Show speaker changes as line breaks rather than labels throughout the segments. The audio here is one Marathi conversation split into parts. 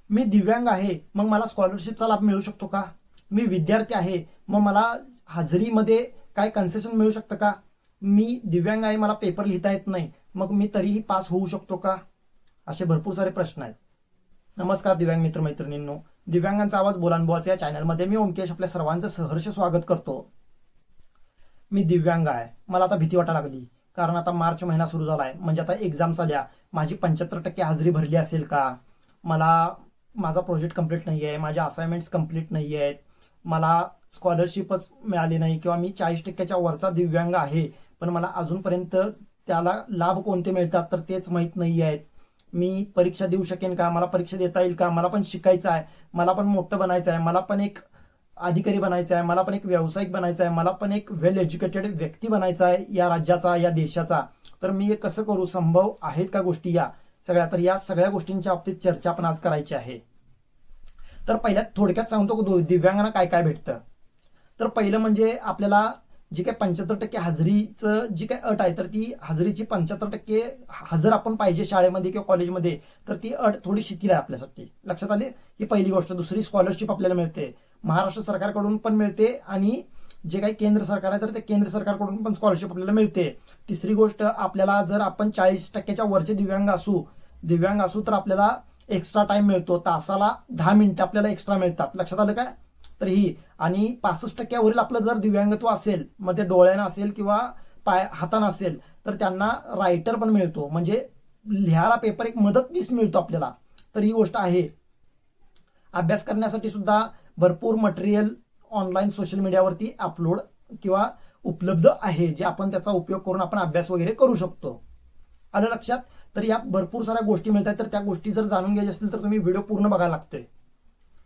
मी दिव्यांग आहे, मग मला स्कॉलरशिपचा लाभ मिळू शकतो का? मी विद्यार्थी आहे, मग मला हाजरीमध्ये काय कन्सेशन मिळू शकतं का? मी दिव्यांग आहे, मला पेपर लिहिता येत नाही, मग मी तरीही पास होऊ शकतो का? असे भरपूर सारे प्रश्न आहेत. नमस्कार दिव्यांग मित्र मैत्रिणींनो, दिव्यांगांचा आवाज बोलानबोवाचा या चॅनलमध्ये मी ओमकेश आपल्या सर्वांचं सहर्ष स्वागत करतो. मी दिव्यांग आहे, मला आता भीती वाटायला लागली, कारण आता मार्च महिना सुरू झाला आहे, म्हणजे आता एक्झाम्स आल्या, माझी 75% हाजरी भरली असेल का? माझा प्रोजेक्ट कंप्लीट नाही आहे, माझ्या असाइनमेंट्स कंप्लीट नाही आहेत, मला स्कॉलरशिपच मिळाली नाही, किंवा मी 40%च्या वरचा दिव्यांग आहे पण मला अजूनपर्यंत त्याला लाभ कोणते मिळतात तर तेच माहीत नाही आहेत. मी परीक्षा देऊ शकेन का? मला परीक्षा देता येईल का? मला पण शिकायचं आहे, मला पण मोठं बनायचं आहे, मला पण एक अधिकारी बनायचं आहे, मला पण एक व्यावसायिक बनायचं आहे, मला पण एक वेल एज्युकेटेड व्यक्ती बनायचा आहे या राज्याचा, या देशाचा. तर मी हे कसं करू? संभव आहेत का गोष्टी या सगळ्या? तर या सगळ्या गोष्टींच्या बाबतीत चर्चा आपण आज करायची आहे. तर पहिल्यात थोडक्यात सांगतो दिव्यांगांना काय काय भेटतं. तर पहिलं म्हणजे आपल्याला जी काही 75% हाजरीचं जी काही अट आहे, तर ती हाजरीची 75% हजर आपण पाहिजे शाळेमध्ये किंवा कॉलेजमध्ये, तर ती अट थोडी शिथिल आहे आपल्यासाठी. लक्षात आले? ही पहिली गोष्ट. दुसरी, स्कॉलरशिप आपल्याला मिळते, महाराष्ट्र सरकारकडून पण मिळते आणि जे काही केंद्र सरकार आहे तर ते केंद्र सरकारकडून पण स्कॉलरशिप आपल्याला मिळते. तिसरी गोष्ट, आपल्याला जर आपण 40%च्या वरचे दिव्यांग असू तर आपल्याला एक्स्ट्रा टाइम मिळतो, तासाला 10 मिनिटं आपल्याला एक्स्ट्रा मिळतात. लक्षात आलं काय? तर ही. आणि 65%वरील आपलं जर दिव्यांगत्व असेल, मग ते डोळ्यानं असेल किंवा हातानं असेल, तर त्यांना रायटर पण मिळतो, म्हणजे लिहायला पेपर एक मदतनीस मिळतो आपल्याला. तर ही गोष्ट आहे. अभ्यास करण्यासाठी सुद्धा भरपूर मटेरियल ऑनलाईन सोशल मीडियावरती अपलोड किंवा उपलब्ध आहे, जे आपण त्याचा उपयोग करून आपण अभ्यास वगैरे करू शकतो. आलं लक्षात? तर या भरपूर साऱ्या गोष्टी मिळतात. तर त्या गोष्टी जर जाणून घ्यायच्या असतील तर तुम्ही व्हिडिओ पूर्ण बघायला लागतोय.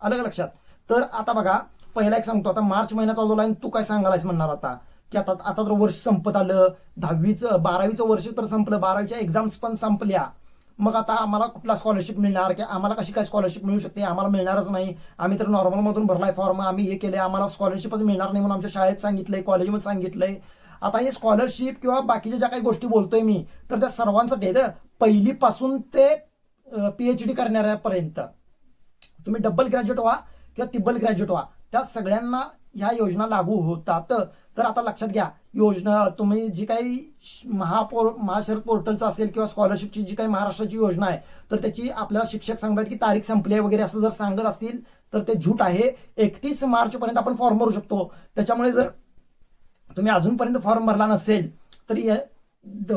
आलं का लक्षात? तर आता बघा, पहिला एक सांगतो. आता मार्च महिना चालू आहे, तू काय सांगायलास म्हणणार आता की आता तर वर्ष संपत आलं, 12वीचं वर्ष तर संपलं, 12वीच्या एक्झाम्स पण संपल्या, मग आता आम्हाला कुठला स्कॉलरशिप मिळणार? की आम्हाला कशी काय स्कॉलरशिप मिळू शकते? आम्हाला मिळणारच नाही, आम्ही तर नॉर्मलमधून भरलाय फॉर्म, आम्ही हे केलंय, आम्हाला स्कॉलरशिपच मिळणार नाही म्हणून आमच्या शाळेत सांगितलंय, कॉलेजमध्ये सांगितलंय. आता हे स्कॉलरशिप किंवा बाकीच्या ज्या काही गोष्टी बोलतोय मी, तर त्या सर्वांसाठी पहिलीपासून ते PhD करणाऱ्यापर्यंत, तुम्ही डबल ग्रॅज्युएट व्हा किंवा तिब्बल ग्रॅज्युएट व्हा, त्या सगळ्यांना ह्या योजना लागू होतात. तर आता लक्षात घ्या, योजना तुम्ही जी काही महाशरद पोर्टलचं असेल किंवा स्कॉलरशिपची जी काही महाराष्ट्राची योजना आहे, तर त्याची आपल्याला शिक्षक सांगतात की तारीख संपली आहे वगैरे असं जर सांगत असतील तर ते झूट आहे. 31 मार्च पर्यंत आपण फॉर्म भरू शकतो. त्याच्यामुळे जर तुम्ही अजूनपर्यंत फॉर्म भरला नसेल तरी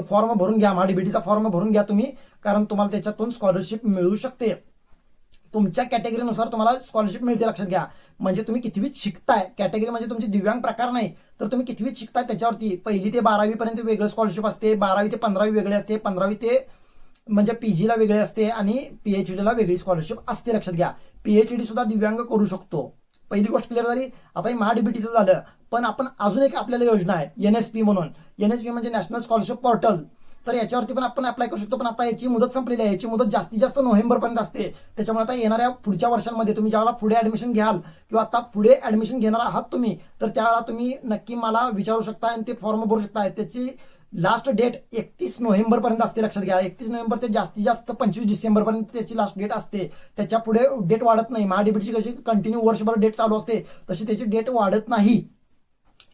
फॉर्म भरून घ्या, महाडीबीटीचा फॉर्म भरून घ्या तुम्ही, कारण तुम्हाला त्याच्यातून स्कॉलरशिप मिळू शकते. तुमच्या कॅटेगरीनुसार तुम्हाला स्कॉलरशिप मिळते. लक्षात घ्या. म्हणजे तुम्ही कितवीत शिकताय, कॅटेगरी म्हणजे तुमची दिव्यांग प्रकार नाही, तर तुम्ही कितवीत शिकताय त्याच्यावरती. 1ली ते 12वी पर्यंत वेगळं स्कॉलरशिप असते, 12वी ते 15वी वेगळे असते, 15वी ते म्हणजे PGला वेगळे असते आणि PhDला वेगळी स्कॉलरशिप असते. लक्षात घ्या. PhD सुद्धा दिव्यांग करू शकतो. पहिली गोष्ट क्लिअर झाली. आता हे महाडीबीटीचं झालं, पण आपण अजून एक आपल्याला योजना आहे NSP म्हणून. NSP म्हणजे नॅशनल स्कॉलरशिप पोर्टल. तर याच्यावरती पण आपण अप्लाय करू शकतो, पण आता याची मुदत संपलेली आहे. याची मुदत जास्तीत जास्त नोव्हेंबरपर्यंत असते. त्याच्यामुळे आता येणाऱ्या पुढच्या वर्षांमध्ये तुम्ही ज्यावेळेला पुढे ऍडमिशन घ्याल किंवा आता पुढे ऍडमिशन घेणार आहात तुम्ही, तर त्यावेळेला तुम्ही नक्की मला विचारू शकता आणि ते फॉर्म भरू शकता. त्याची लास्ट डेट 31 नोव्हेंबरपर्यंत असते. लक्षात घ्या. 31 नोव्हेंबर ते जास्तीत जास्त 25 डिसेंबरपर्यंत त्याची लास्ट डेट असते. त्याच्या पुढे डेट वाढत नाही. महाडीबीटीची कशी कंटिन्यू वर्षभर डेट चालू असते, तशी त्याची डेट वाढत नाही.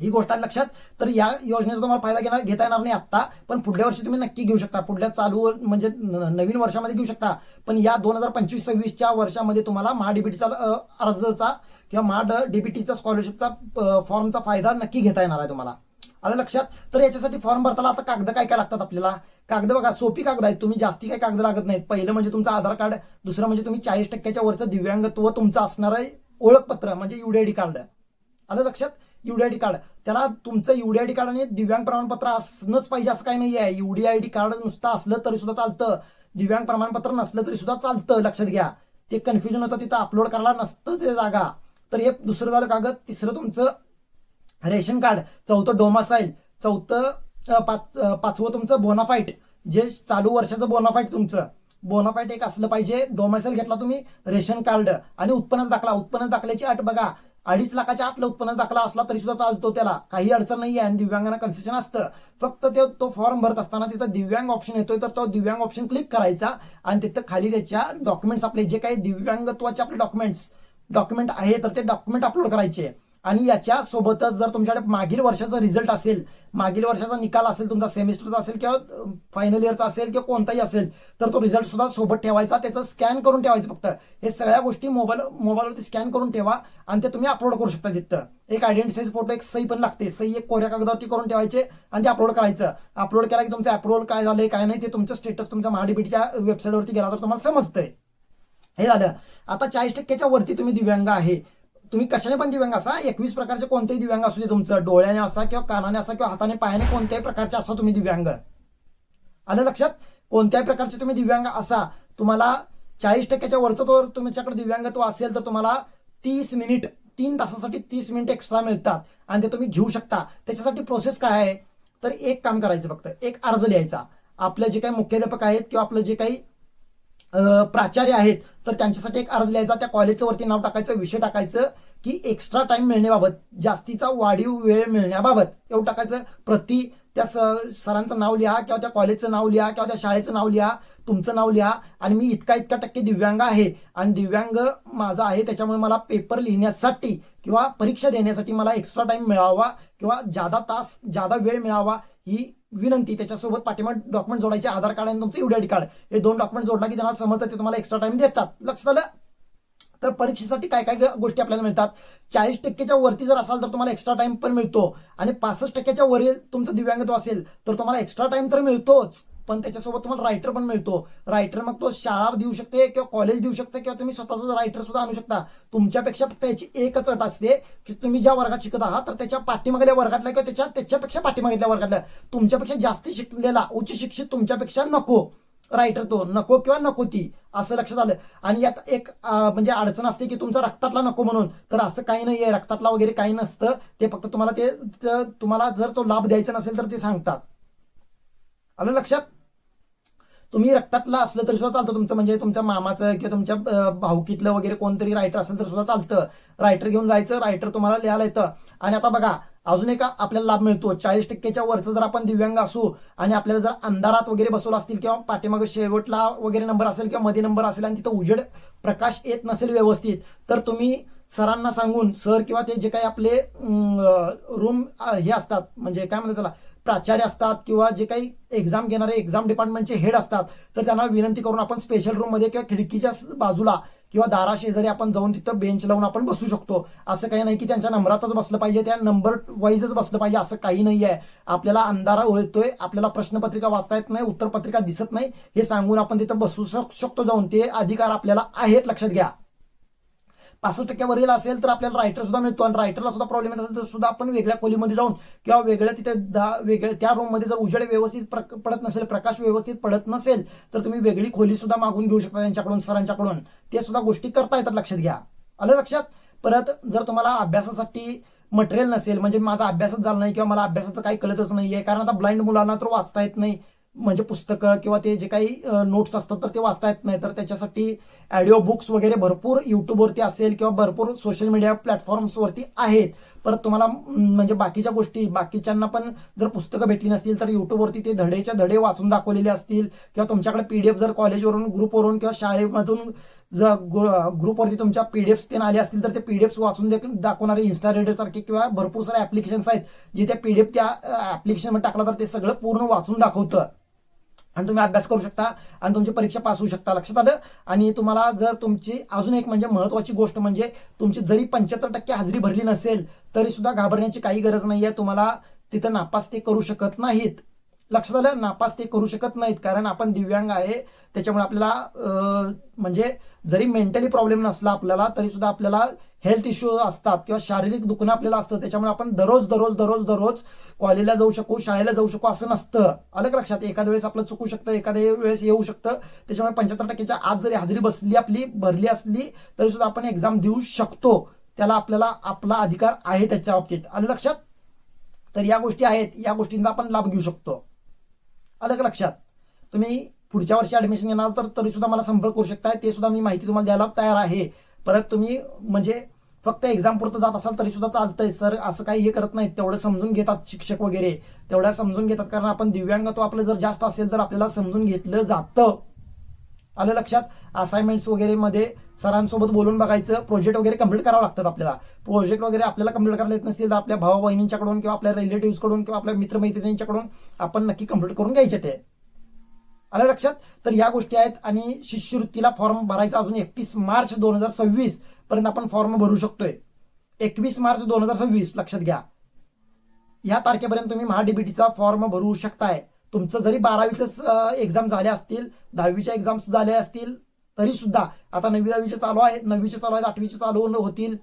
ही गोष्ट आहे लक्षात. तर या योजनेचा तुम्हाला फायदा घेता येणार नाही आता, पण पुढल्या वर्षी तुम्ही नक्की घेऊ शकता. पुढल्या चालू म्हणजे नवीन वर्षामध्ये घेऊ शकता. पण या 2025-26च्या वर्षामध्ये तुम्हाला महाडीबीटीचा अर्जचा किंवा महाडीबीटीचा स्कॉलरशिपचा फॉर्मचा फायदा नक्की घेता येणार आहे तुम्हाला. आलं लक्षात? तर याच्यासाठी फॉर्म भरताना आता कागद काय काय लागतात आपल्याला? कागद बघा, सोपी कागद आहेत, तुम्ही जास्ती काही कागद लागत नाहीत. पहिलं म्हणजे तुमचं आधार कार्ड, दुसरं म्हणजे तुम्ही 40%च्या वरचं दिव्यांगत्व तुमचं असणारं ओळखपत्र म्हणजे UDID कार्ड. आलं लक्षात? UDID कार्ड, त्याला तुमचं UDID कार्ड आणि दिव्यांग प्रमाणपत्र असणंच पाहिजे असं काही नाही आहे. UDID कार्ड नुसतं असलं तरी सुद्धा चालतं, दिव्यांग प्रमाणपत्र नसलं तरी सुद्धा चालतं. लक्षात घ्या. ते कन्फ्युजन होतं, तिथं अपलोड करायला नसतं ते जागा. तर हे दुसरं झालं कागद. तिसरं तुमचं रेशन कार्ड, चौथं डोमासाईल, पाचवं तुमचं बोनाफाईट, जे चालू वर्षाचं बोनाफाईट तुमचं बोनाफाईट एक असलं पाहिजे. डोमासाईल घेतला तुम्ही, रेशन कार्ड आणि उत्पन्न दाखला. उत्पन्न दाखल्याची अट बघा, 2.5 लाखाच्या आतला उत्पन्न दाखला असला तरी सुद्धा चालतो, त्याला काही अडचण नाही आहे आणि दिव्यांगांना कन्सेशन असतं. फक्त तो फॉर्म भरत असताना तिथं दिव्यांग ऑप्शन येतोय, तर तो दिव्यांग ऑप्शन क्लिक करायचा आणि तिथं खाली त्याच्या डॉक्युमेंट्स, आपले जे काही दिव्यांगत्वाचे आपले डॉक्युमेंट आहे तर ते डॉक्युमेंट अपलोड करायचे. आणि याच्या सोबतच जर तुमच्याकडे मागील वर्षाचा रिझल्ट असेल, मागील वर्षाचा निकाल असेल, तुमचा सेमिस्टरचा असेल किंवा फायनल इयरचा असेल किंवा कोणताही असेल, तर तो रिझल्ट सुद्धा सोबत ठेवायचा, त्याचं स्कॅन करून ठेवायचं. फक्त हे सगळ्या गोष्टी मोबाईलवरती स्कॅन करून ठेवा आणि ते तुम्ही अपलोड करू शकता. तिथं एक आयडेंटिटी साईज फोटो, एक सही पण लागते, सही एक कोऱ्या कागदावरती करून ठेवायचे आणि ते अपलोड करायचं. अपलोड केला की तुमचं अप्रुव्हल काय झालंय काय नाही ते तुमचं स्टेटस तुमच्या महाडीबीटीच्या वेबसाईटवरती गेला तर तुम्हाला समजतंय. हे झालं. आता 40%च्या वरती तुम्ही दिव्यांग आहे, तुम्ही कशाने पण दिव्यांग असा, 21 प्रकारचे कोणतेही दिव्यांग असू दे, तुमचं डोळ्याने असा किंवा कानाने असा किंवा हाताने पायाने कोणत्याही प्रकारचे असा तुम्ही दिव्यांग, आलं लक्षात, कोणत्याही प्रकारचे तुम्ही दिव्यांग असा, तुम्हाला 40%च्या वरचं तो तुमच्याकडे दिव्यांगत्व असेल तर तुम्हाला 30 मिनिट, 3 तासासाठी 30 मिनिट एक्स्ट्रा मिळतात आणि ते तुम्ही घेऊ शकता. त्याच्यासाठी प्रोसेस काय आहे, तर एक काम करायचं, फक्त एक अर्ज लिहायचा. आपले जे काही मुख्याध्यापक आहेत किंवा आपलं जे काही प्राचार्य आहेत तर त्यांच्यासाठी एक अर्ज लिहायचा, त्या कॉलेजचं वरती नाव टाकायचं, विषय टाकायचं की एक्स्ट्रा टाइम मिळण्याबाबत, जास्तीचा वाढीव वेळ मिळण्याबाबत एवढं टाकायचं. प्रति त्या सरांचं नाव लिहा किंवा त्या कॉलेजचं नाव लिहा किंवा त्या शाळेचं नाव लिहा, तुमचं नाव लिहा आणि मी इतका टक्के दिव्यांग आहे आणि दिव्यांग माझा आहे त्याच्यामुळे मला पेपर लिहिण्यासाठी किंवा परीक्षा देण्यासाठी मला एक्स्ट्रा टाइम मिळावा किंवा जादा वेळ मिळावा ही विनंती. त्याच्यासोबत पाठीमाग डॉक्युमेंट जोडायचे, आधार कार्ड आणि तुमचं यूडीआयडी कार्ड, हे 2 डॉक्युमेंट जोडला की त्यांना समजतं ते तुम्हाला एक्स्ट्रा टाइम देतात. लक्षात आलं. तर परीक्षेसाठी काय काय गोष्टी आपल्याला मिळतात, 40%च्या वरती जर असाल तर तुम्हाला एक्स्ट्रा टाइम पण मिळतो आणि 65%च्या वरील तुमचं दिव्यांगत्व असेल तर तुम्हाला एक्स्ट्रा टाइम तर मिळतोच, पण त्याच्यासोबत तुम्हाला रायटर पण मिळतो. रायटर मग तो शाळा देऊ शकते किंवा कॉलेज देऊ शकते किंवा तुम्ही स्वतःचा रायटर सुद्धा आणू शकता. तुमच्यापेक्षा फक्त याची एकच अट असते की तुम्ही ज्या वर्गात शिकत आहात तर त्याच्या पाठीमागल्या वर्गातल्या किंवा त्याच्यापेक्षा पाठीमागल्या वर्गातल्या, तुमच्यापेक्षा जास्ती शिकलेला उच्च शिक्षित तुमच्यापेक्षा नको रायटर, तो नको किंवा नको ती, असं लक्षात आलं. आणि यात एक म्हणजे अडचण असते की तुमचा रक्तातला नको म्हणून, तर असं काही नाहीये, रक्तातला वगैरे काही नसतं. ते फक्त तुम्हाला जर तो लाभ द्यायचा नसेल तर ते सांगतात. आलं लक्षात. तुम्ही रक्तातला असलं तरी सुद्धा चालतं तुमचं, म्हणजे तुमच्या मामाचं किंवा तुमच्या भाऊकीतलं वगैरे कोणतरी रायटर असेल तर सुद्धा चालतं. रायटर घेऊन जायचं, रायटर तुम्हाला लिहायला येतं. आणि आता बघा अजून एक आपल्याला लाभ मिळतो, 40%च्या वरचं जर आपण दिव्यांग असू आणि आपल्याला जर अंधारात वगैरे बसवलं असतील किंवा पाठीमागे शेवटला वगैरे नंबर असेल किंवा मध्ये नंबर असेल आणि तिथं उजेड प्रकाश येत नसेल व्यवस्थित, तर तुम्ही सरांना सांगून, सर किंवा ते जे काही आपले रूम हे असतात, म्हणजे काय म्हणतात त्याला, प्राचार्य असतात किंवा जे काही एक्झाम घेणारे एक्झाम डिपार्टमेंटचे हेड असतात, तर त्यांना विनंती करून आपण स्पेशल रूममध्ये किंवा खिडकीच्या बाजूला किंवा दारा शेजारी आपण जाऊन तिथं बेंच लावून आपण बसू शकतो. असं काही नाही की त्यांच्या नंबरातच बसलं पाहिजे, त्या नंबर वाईजच बसलं पाहिजे, असं काही नाही आहे. आपल्याला अंधारा होतोय, आपल्याला प्रश्नपत्रिका वाचता येत नाही, उत्तरपत्रिका दिसत नाही, हे सांगून आपण तिथं बसू शकतो जाऊन. ते अधिकार आपल्याला आहेत, लक्षात घ्या. 65% वरील असेल तर आपल्याला रायटर सुद्धा मिळतो आणि रायटरला सुद्धा प्रॉब्लेम असेल तर सुद्धा आपण वेगळ्या खोलीमध्ये जाऊन किंवा वेगळ्या तिथे वेगळ्या त्या रूममध्ये जर उजेड व्यवस्थित पडत नसेल, प्रकाश व्यवस्थित पडत नसेल, तर तुम्ही वेगळी खोली सुद्धा मागून घेऊ शकता त्यांच्याकडून, सरांच्याकडून. ते सुद्धा गोष्टी करता येतात, लक्षात घ्या. आलं लक्षात. परत जर तुम्हाला अभ्यासासाठी मटेरियल नसेल, म्हणजे माझा अभ्यासच झाला नाही किंवा मला अभ्यासाचं काही कळतच नाहीये, कारण आता ब्लाइंड मुलांना तर वाचता येत नाही, म्हणजे पुस्तकं किंवा ते जे काही नोट्स असतात तर ते वाचता येत नाही, तर त्याच्यासाठी ऑडिओ बुक्स वगैरे भरपूर युट्यूबवरती असेल किंवा भरपूर सोशल मीडिया प्लॅटफॉर्म्सवरती आहेत. परत तुम्हाला म्हणजे बाकीच्या गोष्टी, बाकीच्यांना पण जर पुस्तकं भेटली नसतील तर युट्यूबवरती ते धडेच्या धडे वाचून दाखवलेले असतील किंवा तुमच्याकडे पीडीएफ जर कॉलेजवरून, ग्रुपवरून किंवा शाळेमधून जर ग्रुपवरती तुमच्या पीडीएफ्स ते आले असतील तर ते पीडीएफ्स वाचून दाखवणारे इन्स्टा रीडर सारखे किंवा भरपूर सारे ऍप्लिकेशन्स आहेत, जे त्या पीडीएफ त्या ऍप्लिकेशनमध्ये टाकला तर ते सगळं पूर्ण वाचून दाखवतं आणि तुम्ही अभ्यास करू शकता आणि तुमची परीक्षा पास होऊ शकता. लक्षात आलं. आणि तुम्हाला जर तुमची अजून एक म्हणजे महत्वाची गोष्ट म्हणजे तुमची जरी 75% हाजरी भरली नसेल तरी सुद्धा घाबरण्याची काही गरज नाहीये. तुम्हाला तिथं नापास ते करू शकत नाहीत. लक्षात आलं. नापास ते करू शकत नाहीत कारण आपण दिव्यांग आहे, त्याच्यामुळे आपल्याला म्हणजे जरी मेंटली प्रॉब्लेम नसला आपल्याला तरी सुद्धा आपल्याला हेल्थ इश्यू असतात किंवा शारीरिक दुखणं आपल्याला असतं, त्याच्यामुळे आपण दररोज कॉलेजला जाऊ शकू, शाळेला जाऊ शकू असं नसतं. आलं का लक्षात. एखाद्या वेळेस आपलं चुकू शकतं, एखाद्या वेळेस येऊ शकतं, त्याच्यामुळे 75%च्या आत जरी हाजरी बसली आपली भरली असली तरी सुद्धा आपण एक्झाम देऊ शकतो. त्याला आपल्याला आपला अधिकार आहे त्याच्या बाबतीत. आलं लक्षात. तर या गोष्टी आहेत, या गोष्टींचा आपण लाभ घेऊ शकतो. आलं का लक्षात. तुम्ही पुढच्या वर्षी ऍडमिशन घेणार तर तरी सुद्धा मला संपर्क करू शकताय, ते सुद्धा मी माहिती तुम्हाला द्यायला तयार आहे. परत तुम्ही म्हणजे फक्त एक्झाम पुरतं जात असाल तरी सुद्धा चालतंय सर, असं काही हे करत नाहीत, तेवढं समजून घेतात शिक्षक वगैरे, तेवढ्या समजून घेतात, कारण आपण दिव्यांगत्व आपलं जर जास्त असेल तर आपल्याला समजून घेतलं जातं. आलं लक्षात. असाइनमेंट्स वगैरे मध्ये सरांसोबत बोलून बघायचं, प्रोजेक्ट वगैरे कम्प्लीट करावं लागतात आपल्याला. प्रोजेक्ट वगैरे आपल्याला कम्प्लीट करायला येत नसतील तर आपल्या भावा बहिणींच्याकडून किंवा आपल्या रिलेटिव्हकडून किंवा आपल्या मित्रमैत्रिणींच्याकडून आपण नक्की कम्प्लीट करून घ्यायचे ते. आलं लक्षात. तर ह्या गोष्टी आहेत. आणि शिष्यवृत्तीला फॉर्म भरायचा अजून 31 मार्च 2026 पर्यंत आपण फॉर्म भरू शकतोय. 21 मार्च 2026 लक्षात घ्या. ह्या तारखेपर्यंत तुम्ही महाडीबीटीचा फॉर्म भरू शकताय. तुमचं जरी 12वीचं एक्झाम झाले असतील, 10वीच्या एक्झाम्स झाले असतील तरी सुद्धा, आता 9वी-10वीचे चालू आहेत, 9वीचे चालू आहेत, 8वीचे चालू होतील,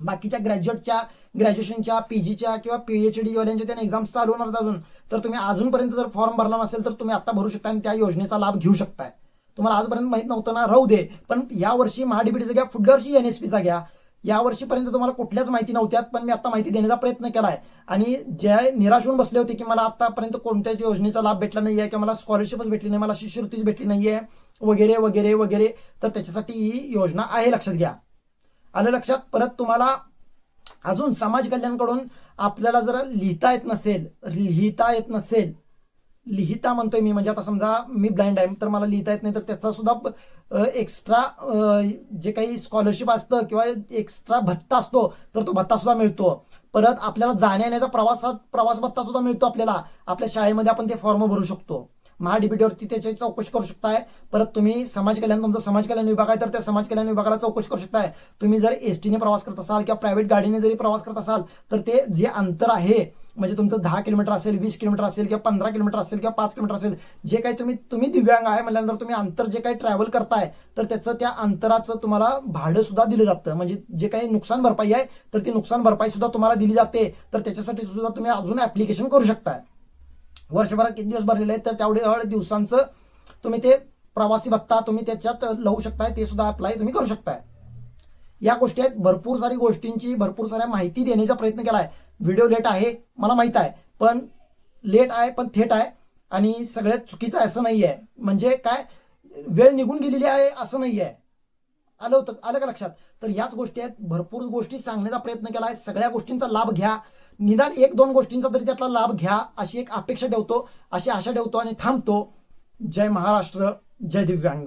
बाकीच्या ग्रॅज्युएशनच्या पीजीच्या किंवा पीएचडी वाल्यांच्या त्यांना एक्झाम्स चालू होणार अजून. तर तुम्ही अजूनपर्यंत जर फॉर्म भरला नसेल तर तुम्ही आता भरू शकता आणि त्या योजनेचा लाभ घेऊ शकताय. तुम्हाला आजपर्यंत माहित नव्हतं ना, राहू दे, पण या वर्षी महाडीबीटीचा घ्या, पुढल्या वर्षी एनएसपीचा घ्या. या वर्षीपर्यंत तुम्हाला कुठल्याच माहिती नव्हत्यात, पण मी आता माहिती देण्याचा प्रयत्न केलाय. आणि जे निराश होऊन बसले होते की मला आतापर्यंत कोणत्याच योजनेचा लाभ भेटला नाहीये किंवा मला स्कॉलरशिपच भेटली नाही, मला शिष्यवृत्तीच भेटली नाहीये वगैरे वगैरे वगैरे, तर त्याच्यासाठी ही योजना आहे, लक्षात घ्या. आलं लक्षात. परत तुम्हाला अजून समाज कल्याणकडून आपल्याला जर लिहिता येत नसेल, लिहिता म्हणतोय मी, म्हणजे आता समजा मी ब्लाइंड आहे तर मला लिहिता येत नाही, तर त्याचा सुद्धा एक्स्ट्रा जे काही स्कॉलरशिप असतं किंवा एक्स्ट्रा भत्ता असतो तर तो भत्ता सुद्धा मिळतो. परत आपल्याला जाण्या येण्याचा प्रवास भत्ता सुद्धा मिळतो आपल्याला. आपल्या शाळेमध्ये आपण ते फॉर्म भरू शकतो. महाडीबीटीवरती त्याची चौकशी करू शकताय. परत तुम्ही समाज कल्याण, तुमचा समाज कल्याण विभाग आहे तर त्या समाज कल्याण विभागाला चौकशी करू शकताय. तुम्ही जर एसटीने प्रवास करत असाल किंवा प्रायव्हेट गाडीने जरी प्रवास करत असाल तर ते जे अंतर आहे, म्हणजे तुमचं 10 किलोमीटर असेल, 20 किलोमीटर असेल किंवा 15 किलोमीटर असेल किंवा 5 किलोमीटर असेल, जे काही तुम्ही दिव्यांग आहे म्हटल्यानंतर तुम्ही अंतर जे काही ट्रॅव्हल करताय तर त्याचं त्या अंतराचं तुम्हाला भाडं सुद्धा दिलं जातं. म्हणजे जे काही नुकसान भरपाई आहे तर ती नुकसान भरपाई सुद्धा तुम्हाला दिली जाते. तर त्याच्यासाठी सुद्धा तुम्ही अजून ऍप्लिकेशन करू शकताय. वर्षभरात किती दिवस भरलेले आहेत तर तेवढ्या दिवसांचं तुम्ही ते प्रवासी भत्ता तुम्ही त्याच्यात लावू शकताय, ते सुद्धा अप्लाय तुम्ही करू शकताय. या गोष्टी आहेत. भरपूर सारी गोष्टींची भरपूर साऱ्या माहिती देण्याचा प्रयत्न केलाय. व्हिडिओ लेट आहे मला माहित आहे, पण लेट आहे पण थेट आहे आणि सगळ्यात चुकीचं असं नाही आहे. म्हणजे काय, वेळ निघून गेलेली आहे असं नाही आहे. आलं का लक्षात. तर ह्याच गोष्टी आहेत. भरपूर गोष्टी सांगण्याचा प्रयत्न केला आहे. सगळ्या गोष्टींचा लाभ घ्या. निदान 1-2 गोष्टींचा तरी त्यातला लाभ घ्या अशी एक अपेक्षा ठेवतो, अशी आशा ठेवतो आणि थांबतो. जय महाराष्ट्र, जय दिव्यांग.